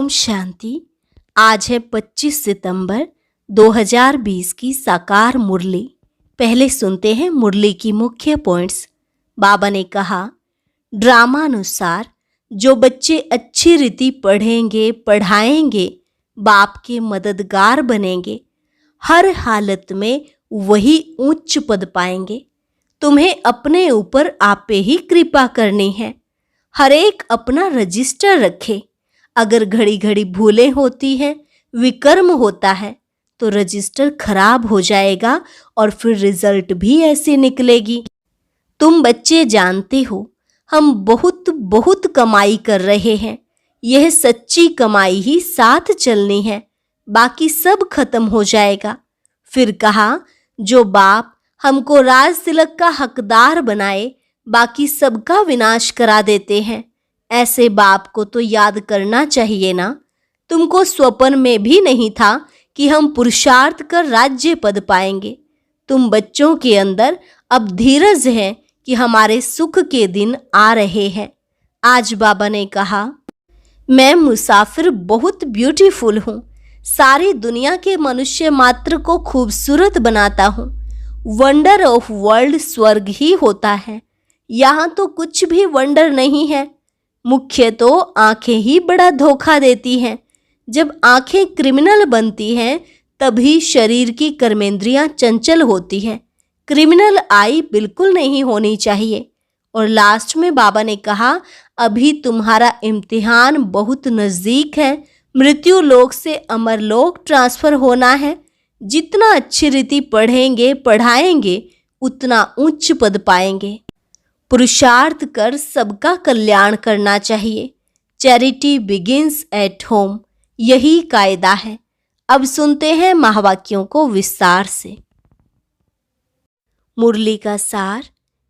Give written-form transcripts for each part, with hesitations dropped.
शांति। आज है 25 सितंबर 2020 की साकार मुरली। पहले सुनते हैं मुरली की मुख्य पॉइंट्स। बाबा ने कहा, ड्रामानुसार जो बच्चे अच्छी रीति पढ़ेंगे पढ़ाएंगे, बाप के मददगार बनेंगे, हर हालत में वही उच्च पद पाएंगे। तुम्हें अपने ऊपर आपे ही कृपा करनी है। हर एक अपना रजिस्टर रखे। अगर घड़ी घड़ी भूलें होती हैं, विकर्म होता है, तो रजिस्टर खराब हो जाएगा और फिर रिजल्ट भी ऐसी निकलेगी। तुम बच्चे जानते हो, हम बहुत बहुत कमाई कर रहे हैं। यह सच्ची कमाई ही साथ चलनी है, बाकी सब खत्म हो जाएगा। फिर कहा, जो बाप हमको राज तिलक का हकदार बनाए, बाकी सबका विनाश करा देते हैं, ऐसे बाप को तो याद करना चाहिए ना। तुमको स्वप्न में भी नहीं था कि हम पुरुषार्थ कर राज्य पद पाएंगे। तुम बच्चों के अंदर अब धीरज है कि हमारे सुख के दिन आ रहे हैं। आज बाबा ने कहा, मैं मुसाफिर बहुत ब्यूटीफुल हूँ। सारी दुनिया के मनुष्य मात्र को खूबसूरत बनाता हूँ। वंडर ऑफ वर्ल्ड स्वर्ग ही होता है। यहाँ तो कुछ भी वंडर नहीं है। मुख्य तो आंखें ही बड़ा धोखा देती हैं। जब आंखें क्रिमिनल बनती हैं, तभी शरीर की कर्मेंद्रियां चंचल होती हैं। क्रिमिनल आई बिल्कुल नहीं होनी चाहिए। और लास्ट में बाबा ने कहा, अभी तुम्हारा इम्तिहान बहुत नज़दीक है। मृत्यु लोक से अमर लोक ट्रांसफ़र होना है। जितना अच्छी रीति पढ़ेंगे पढ़ाएंगे, उतना उच्च पद पाएंगे। पुरुषार्थ कर सबका कल्याण करना चाहिए। चैरिटी बिगिंस एट होम, यही कायदा है। अब सुनते हैं महावाक्यों को विस्तार से। मुरली का सार।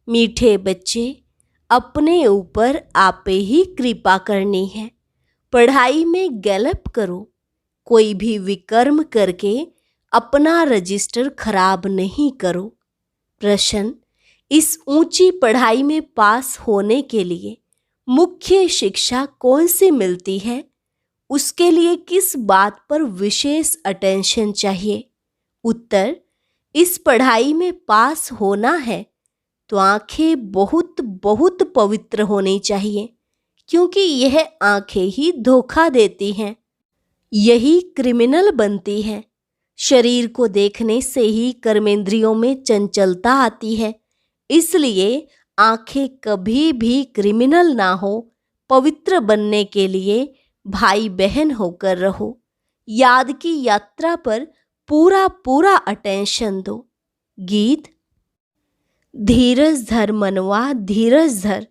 मीठे बच्चे, अपने ऊपर आपे ही कृपा करनी है। पढ़ाई में गैलप करो। कोई भी विकर्म करके अपना रजिस्टर खराब नहीं करो। प्रश्न, इस ऊंची पढ़ाई में पास होने के लिए मुख्य शिक्षा कौन सी मिलती है? उसके लिए किस बात पर विशेष अटेंशन चाहिए? उत्तर, इस पढ़ाई में पास होना है तो आंखें बहुत बहुत पवित्र होनी चाहिए, क्योंकि यह आंखें ही धोखा देती हैं। यही क्रिमिनल बनती हैं। शरीर को देखने से ही कर्मेंद्रियों में चंचलता आती है। इसलिए आंखें कभी भी क्रिमिनल ना हो। पवित्र बनने के लिए भाई बहन होकर रहो। याद की यात्रा पर पूरा पूरा अटेंशन दो। गीत। धीरज धर मनवा धीरज धर,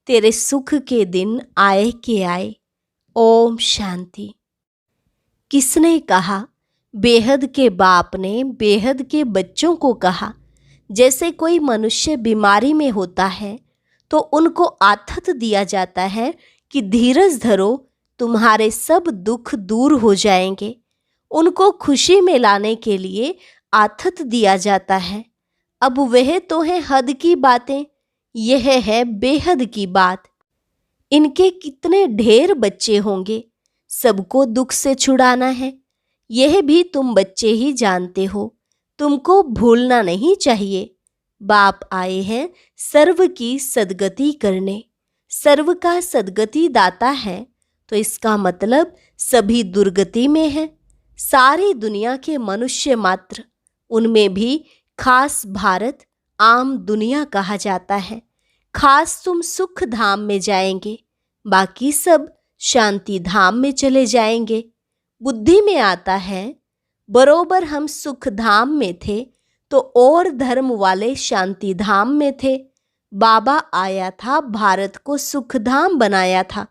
तेरे सुख के दिन आए के आए। ओम शांति। किसने कहा? बेहद के बाप ने बेहद के बच्चों को कहा। जैसे कोई मनुष्य बीमारी में होता है तो उनको आथत दिया जाता है कि धीरज धरो, तुम्हारे सब दुख दूर हो जाएंगे। उनको खुशी में लाने के लिए आथत दिया जाता है। अब वह तो है हद की बातें, यह है बेहद की बात। इनके कितने ढेर बच्चे होंगे, सबको दुख से छुड़ाना है। यह भी तुम बच्चे ही जानते हो। तुमको भूलना नहीं चाहिए। बाप आए हैं सर्व की सद्गति करने। सर्व का सद्गति दाता है, तो इसका मतलब सभी दुर्गति में है। सारी दुनिया के मनुष्य मात्र, उनमें भी खास भारत आम दुनिया कहा जाता है। खास तुम सुख धाम में जाएंगे, बाकी सब शांति धाम में चले जाएंगे। बुद्धि में आता है, बरोबर हम सुख धाम में थे तो और धर्म वाले शांति धाम में थे। बाबा आया था, भारत को सुख धाम बनाया था,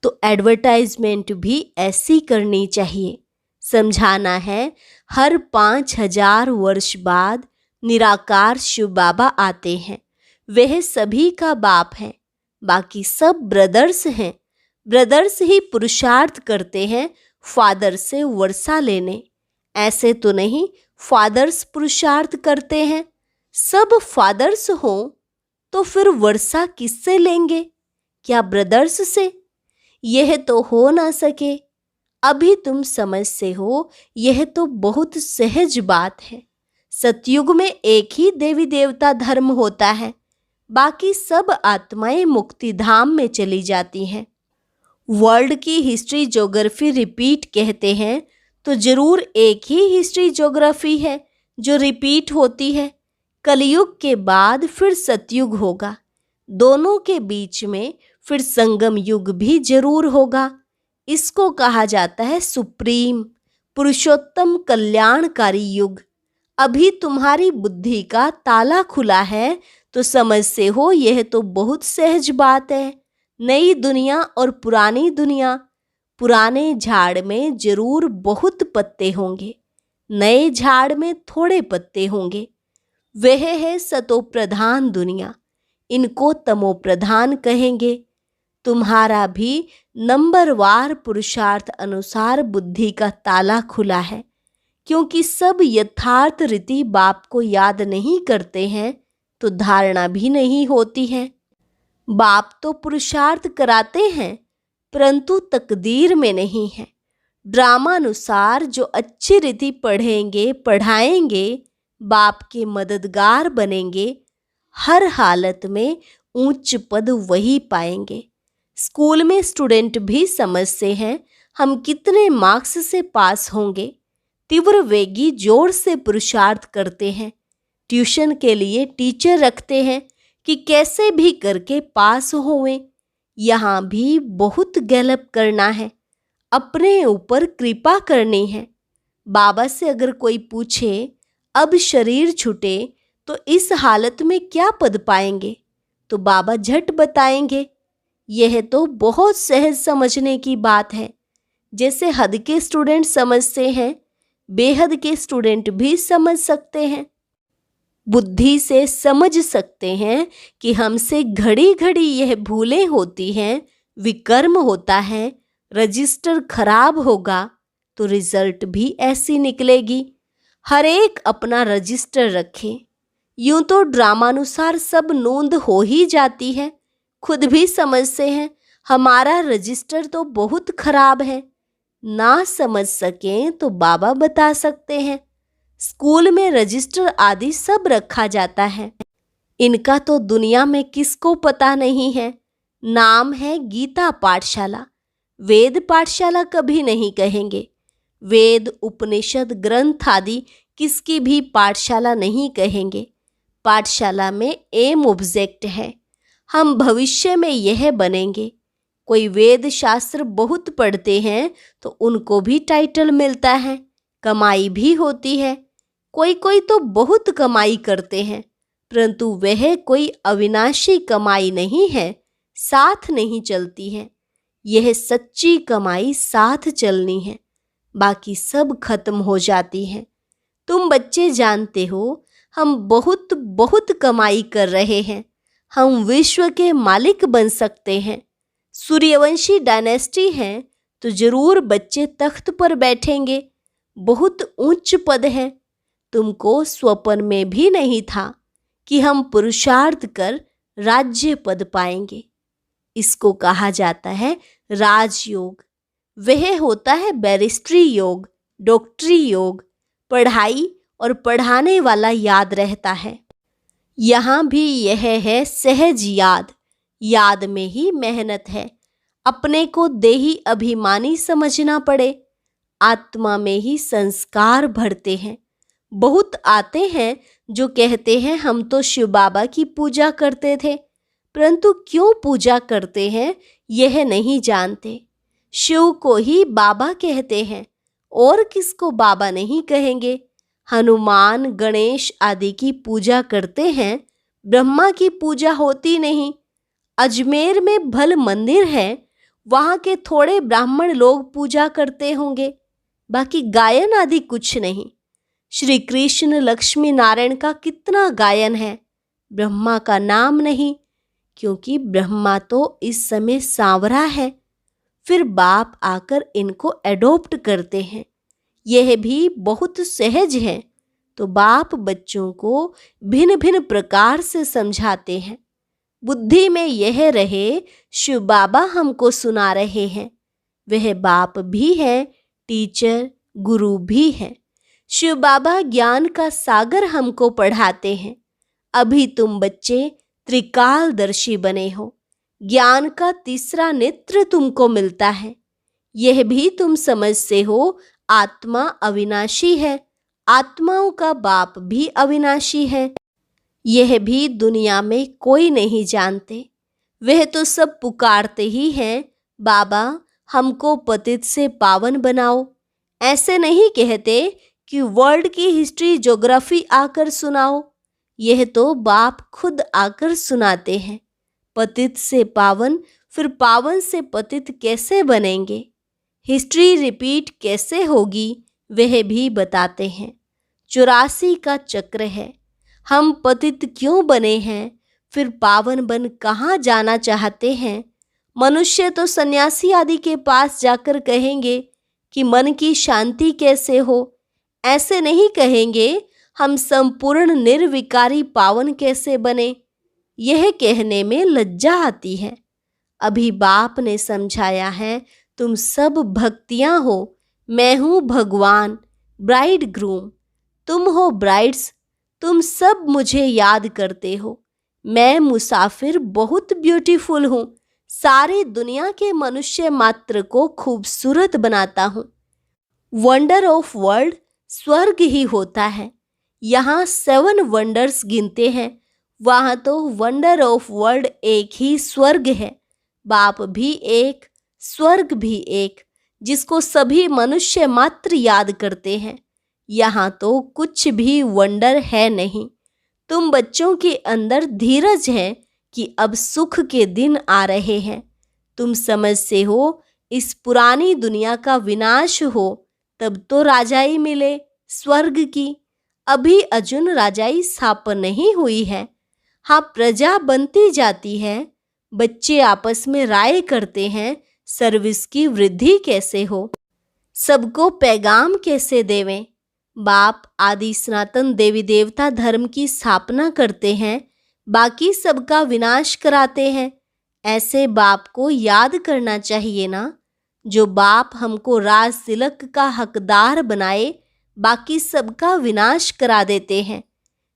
तो एडवर्टाइजमेंट भी ऐसी करनी चाहिए। समझाना है, हर 5000 वर्ष बाद निराकार शिव बाबा आते हैं। वह सभी का बाप है, बाकी सब ब्रदर्स हैं। ब्रदर्स ही पुरुषार्थ करते हैं फादर से वर्षा लेने। ऐसे तो नहीं फादर्स पुरुषार्थ करते हैं। सब फादर्स हो तो फिर वर्षा किससे लेंगे? क्या ब्रदर्स से? यह तो हो ना सके। अभी तुम समझते हो, यह तो बहुत सहज बात है। सतयुग में एक ही देवी देवता धर्म होता है, बाकी सब आत्माएं मुक्ति धाम में चली जाती हैं। वर्ल्ड की हिस्ट्री ज्योग्राफी रिपीट कहते हैं तो जरूर एक ही हिस्ट्री ज्योग्राफी है जो रिपीट होती है। कलयुग के बाद फिर सतयुग होगा, दोनों के बीच में फिर संगम युग भी जरूर होगा। इसको कहा जाता है सुप्रीम पुरुषोत्तम कल्याणकारी युग। अभी तुम्हारी बुद्धि का ताला खुला है तो समझते हो, यह तो बहुत सहज बात है। नई दुनिया और पुरानी दुनिया, पुराने झाड़ में जरूर बहुत पत्ते होंगे, नए झाड़ में थोड़े पत्ते होंगे। वह है सतो प्रधान दुनिया, इनको तमो प्रधान कहेंगे। तुम्हारा भी नंबरवार पुरुषार्थ अनुसार बुद्धि का ताला खुला है, क्योंकि सब यथार्थ रीति बाप को याद नहीं करते हैं तो धारणा भी नहीं होती है। बाप तो पुरुषार्थ कराते हैं परंतु तकदीर में नहीं है। ड्रामानुसार जो अच्छी रीति पढ़ेंगे पढ़ाएंगे, बाप के मददगार बनेंगे, हर हालत में उच्च पद वही पाएंगे। स्कूल में स्टूडेंट भी समझते हैं हम कितने मार्क्स से पास होंगे, तीव्र वेगी जोर से पुरुषार्थ करते हैं। ट्यूशन के लिए टीचर रखते हैं कि कैसे भी करके पास होवें। यहाँ भी बहुत गैलप करना है, अपने ऊपर कृपा करनी है। बाबा से अगर कोई पूछे अब शरीर छूटे तो इस हालत में क्या पद पाएंगे, तो बाबा झट बताएंगे। यह तो बहुत सहज समझने की बात है। जैसे हद के स्टूडेंट समझते हैं, बेहद के स्टूडेंट भी समझ सकते हैं। बुद्धि से समझ सकते हैं कि हमसे घड़ी घड़ी यह भूलें होती हैं, विकर्म होता है, रजिस्टर खराब होगा तो रिजल्ट भी ऐसी निकलेगी। हर एक अपना रजिस्टर रखे। यूं तो ड्रामानुसार सब नोंद हो ही जाती है, खुद भी समझते हैं हमारा रजिस्टर तो बहुत खराब है। ना समझ सकें तो बाबा बता सकते हैं। स्कूल में रजिस्टर आदि सब रखा जाता है, इनका तो दुनिया में किसको पता नहीं है। नाम है गीता पाठशाला, वेद पाठशाला कभी नहीं कहेंगे। वेद उपनिषद ग्रंथ आदि किसकी भी पाठशाला नहीं कहेंगे। पाठशाला में एम ऑब्जेक्ट है, हम भविष्य में यह बनेंगे। कोई वेद शास्त्र बहुत पढ़ते हैं तो उनको भी टाइटल मिलता है, कमाई भी होती है। कोई कोई तो बहुत कमाई करते हैं, परंतु वह कोई अविनाशी कमाई नहीं है, साथ नहीं चलती है। यह सच्ची कमाई साथ चलनी है, बाकी सब खत्म हो जाती है। तुम बच्चे जानते हो हम बहुत बहुत कमाई कर रहे हैं, हम विश्व के मालिक बन सकते हैं। सूर्यवंशी डायनेस्टी है तो जरूर बच्चे तख्त पर बैठेंगे, बहुत उच्च पद है। तुमको स्वप्न में भी नहीं था कि हम पुरुषार्थ कर राज्य पद पाएंगे। इसको कहा जाता है राजयोग। वह होता है बैरिस्ट्री योग, डॉक्टरी योग। पढ़ाई और पढ़ाने वाला याद रहता है। यहाँ भी यह है सहज याद, याद में ही मेहनत है। अपने को देही अभिमानी समझना पड़े। आत्मा में ही संस्कार भरते हैं। बहुत आते हैं जो कहते हैं हम तो शिव बाबा की पूजा करते थे, परंतु क्यों पूजा करते हैं यह नहीं जानते। शिव को ही बाबा कहते हैं और किसको बाबा नहीं कहेंगे। हनुमान गणेश आदि की पूजा करते हैं, ब्रह्मा की पूजा होती नहीं। अजमेर में भल मंदिर है, वहाँ के थोड़े ब्राह्मण लोग पूजा करते होंगे, बाकी गायन आदि कुछ नहीं। श्री कृष्ण लक्ष्मी नारायण का कितना गायन है, ब्रह्मा का नाम नहीं, क्योंकि ब्रह्मा तो इस समय सांवरा है। फिर बाप आकर इनको एडॉप्ट करते हैं। यह भी बहुत सहज है, तो बाप बच्चों को भिन्न भिन्न प्रकार से समझाते हैं। बुद्धि में यह रहे शिव बाबा हमको सुना रहे हैं, वह बाप भी है, टीचर, गुरु भी है। शिव बाबा ज्ञान का सागर हमको पढ़ाते हैं। अभी तुम बच्चे त्रिकालदर्शी बने हो। ज्ञान का तीसरा नेत्र तुमको मिलता है। यह भी तुम समझते हो, आत्मा अविनाशी है, आत्माओं का बाप भी अविनाशी है। यह भी दुनिया में कोई नहीं जानते। वह तो सब पुकारते ही हैं, बाबा हमको पतित से पावन बनाओ। ऐसे नहीं कहते कि वर्ल्ड की हिस्ट्री ज्योग्राफी आकर सुनाओ। यह तो बाप खुद आकर सुनाते हैं। पतित से पावन, फिर पावन से पतित कैसे बनेंगे, हिस्ट्री रिपीट कैसे होगी, वह भी बताते हैं। 84 का चक्र है। हम पतित क्यों बने हैं, फिर पावन बन कहाँ जाना चाहते हैं। मनुष्य तो सन्यासी आदि के पास जाकर कहेंगे कि मन की शांति कैसे हो। ऐसे नहीं कहेंगे हम संपूर्ण निर्विकारी पावन कैसे बने। यह कहने में लज्जा आती है। अभी बाप ने समझाया है, तुम सब भक्तियां हो, मैं हूँ भगवान, ब्राइड ग्रूम, तुम हो ब्राइड्स, तुम सब मुझे याद करते हो। मैं मुसाफिर बहुत ब्यूटीफुल हूँ, सारी दुनिया के मनुष्य मात्र को खूबसूरत बनाता हूँ। वंडर ऑफ वर्ल्ड स्वर्ग ही होता है। यहाँ 7 वंडर्स गिनते हैं, वहाँ तो वंडर ऑफ वर्ल्ड एक ही स्वर्ग है। बाप भी एक, स्वर्ग भी एक, जिसको सभी मनुष्य मात्र याद करते हैं। यहाँ तो कुछ भी वंडर है नहीं। तुम बच्चों के अंदर धीरज है कि अब सुख के दिन आ रहे हैं। तुम समझते हो इस पुरानी दुनिया का विनाश हो, तब तो राजाई मिले स्वर्ग की। अभी अर्जुन राजाई स्थापन नहीं हुई है। हाँ, प्रजा बनती जाती है। बच्चे आपस में राय करते हैं, सर्विस की वृद्धि कैसे हो, सबको पैगाम कैसे देवें। बाप आदि सनातन देवी देवता धर्म की स्थापना करते हैं, बाकी सबका विनाश कराते हैं। ऐसे बाप को याद करना चाहिए ना। जो बाप हमको राज तिलक का हकदार बनाए, बाकी सबका विनाश करा देते हैं।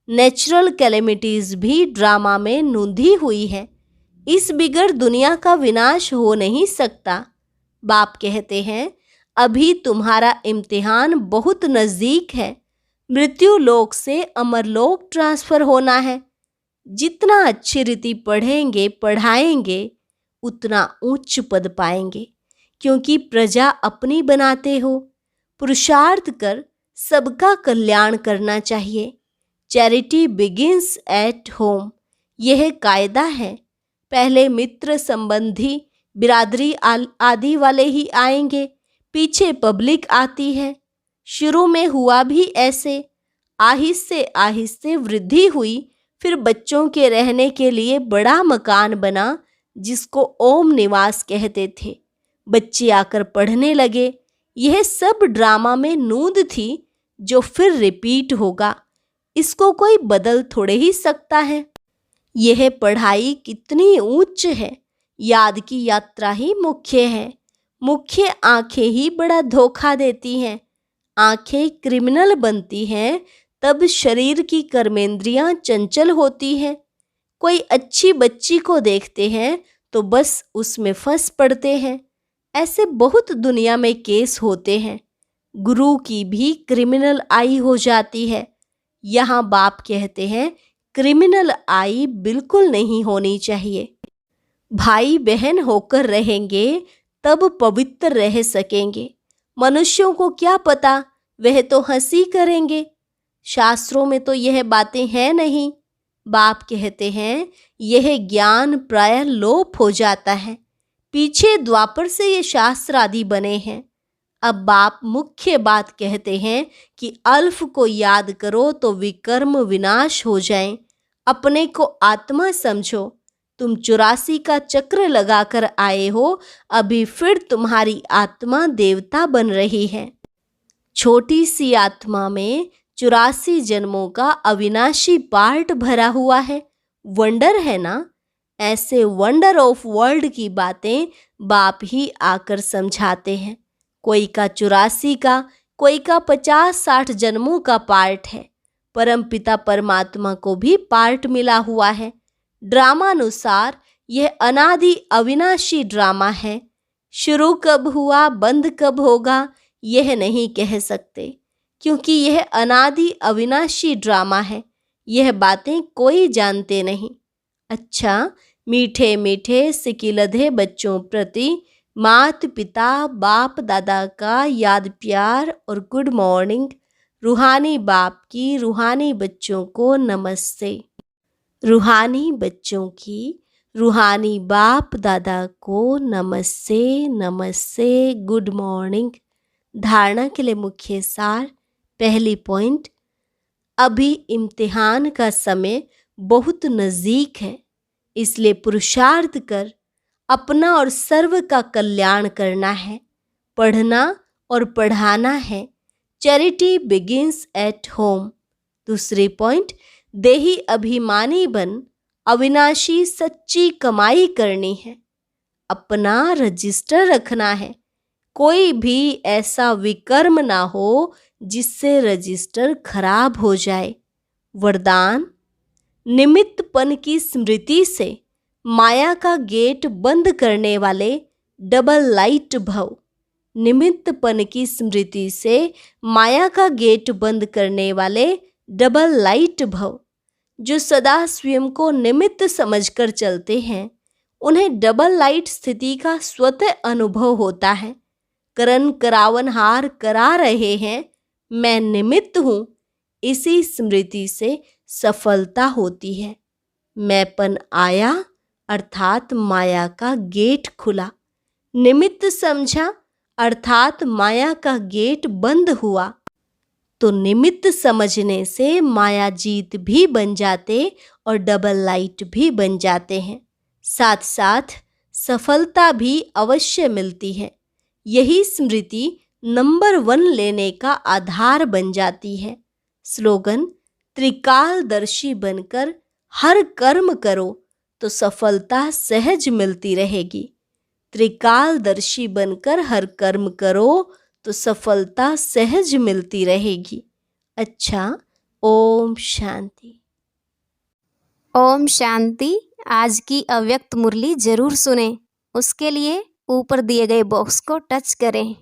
नेचुरल कैलेमिटीज भी ड्रामा में नूंधी हुई है। इस बिगड़ दुनिया का विनाश हो नहीं सकता। बाप कहते हैं, अभी तुम्हारा इम्तिहान बहुत नज़दीक है। मृत्यु लोक से अमरलोक ट्रांसफर होना है। जितना अच्छी रीति पढ़ेंगे पढ़ाएंगे, उतना उच्च पद पाएंगे, क्योंकि प्रजा अपनी बनाते हो। पुरुषार्थ कर सबका कल्याण करना चाहिए। चैरिटी बिगिंस एट होम, यह कायदा है। पहले मित्र संबंधी बिरादरी आदि वाले ही आएंगे, पीछे पब्लिक आती है। शुरू में हुआ भी ऐसे, आहिस्ते आहिस्ते वृद्धि हुई। फिर बच्चों के रहने के लिए बड़ा मकान बना, जिसको ओम निवास कहते थे। बच्चे आकर पढ़ने लगे। यह सब ड्रामा में नूंद थी, जो फिर रिपीट होगा। इसको कोई बदल थोड़े ही सकता है। यह पढ़ाई कितनी उच्च है, याद की यात्रा ही मुख्य है। मुख्य आंखें ही बड़ा धोखा देती हैं। आंखें क्रिमिनल बनती हैं, तब शरीर की कर्मेंद्रियां चंचल होती हैं। कोई अच्छी बच्ची को देखते हैं तो बस उसमें फंस पड़ते हैं। ऐसे बहुत दुनिया में केस होते हैं। गुरु की भी क्रिमिनल आई हो जाती है। यहाँ बाप कहते हैं, क्रिमिनल आई बिल्कुल नहीं होनी चाहिए। भाई बहन होकर रहेंगे तब पवित्र रह सकेंगे। मनुष्यों को क्या पता, वह तो हंसी करेंगे। शास्त्रों में तो यह बातें हैं नहीं। बाप कहते हैं, यह ज्ञान प्रायः लोप हो जाता है। पीछे द्वापर से ये शास्त्र आदि बने हैं। अब बाप मुख्य बात कहते हैं कि अल्फ को याद करो तो विकर्म विनाश हो जाएं। अपने को आत्मा समझो। तुम 84 का चक्र लगाकर आए हो, अभी फिर तुम्हारी आत्मा देवता बन रही है। छोटी सी आत्मा में 84 जन्मों का अविनाशी पार्ट भरा हुआ है। वंडर है ना। ऐसे वंडर ऑफ वर्ल्ड की बातें बाप ही आकर समझाते हैं। कोई का 84 का, कोई का 50-60 जन्मों का पार्ट है। परमपिता परमात्मा को भी पार्ट मिला हुआ है। ड्रामानुसार यह अनादि अविनाशी ड्रामा है। शुरू कब हुआ, बंद कब होगा, यह नहीं कह सकते, क्योंकि यह अनादि अविनाशी ड्रामा है। यह बातें कोई जानते नहीं। अच्छा, मीठे मीठे सिकिलधे बच्चों प्रति माता पिता बाप दादा का याद प्यार और गुड मॉर्निंग। रूहानी बाप की रूहानी बच्चों को नमस्ते। रूहानी बच्चों की रूहानी बाप दादा को नमस्ते नमस्ते, गुड मॉर्निंग। धारणा के लिए मुख्य सार। पहली पॉइंट, अभी इम्तिहान का समय बहुत नज़दीक है, इसलिए पुरुषार्थ कर अपना और सर्व का कल्याण करना है, पढ़ना और पढ़ाना है। Charity begins at home. दूसरी पॉइंट, देही अभिमानी बन अविनाशी सच्ची कमाई करनी है, अपना रजिस्टर रखना है। कोई भी ऐसा विकर्म ना हो जिससे रजिस्टर खराब हो जाए। वरदान, निमित्तपन की स्मृति से माया का गेट बंद करने वाले डबल लाइट भव। निमित्तपन की स्मृति से माया का गेट बंद करने वाले डबल लाइट भव। जो सदा स्वयं को निमित्त समझकर चलते हैं, उन्हें डबल लाइट स्थिति का स्वतः अनुभव होता है। करण करावनहार करा रहे हैं, मैं निमित्त हूँ, इसी स्मृति से सफलता होती है। मैंपन आया अर्थात माया का गेट खुला। निमित्त समझा अर्थात माया का गेट बंद हुआ। तो निमित्त समझने से माया जीत भी बन जाते और डबल लाइट भी बन जाते हैं। साथ साथ सफलता भी अवश्य मिलती है। यही स्मृति नंबर 1 लेने का आधार बन जाती है। स्लोगन, त्रिकालदर्शी बनकर हर कर्म करो तो सफलता सहज मिलती रहेगी। त्रिकालदर्शी बनकर हर कर्म करो तो सफलता सहज मिलती रहेगी। अच्छा, ओम शांति। ओम शांति। आज की अव्यक्त मुरली जरूर सुने। उसके लिए ऊपर दिए गए बॉक्स को टच करें।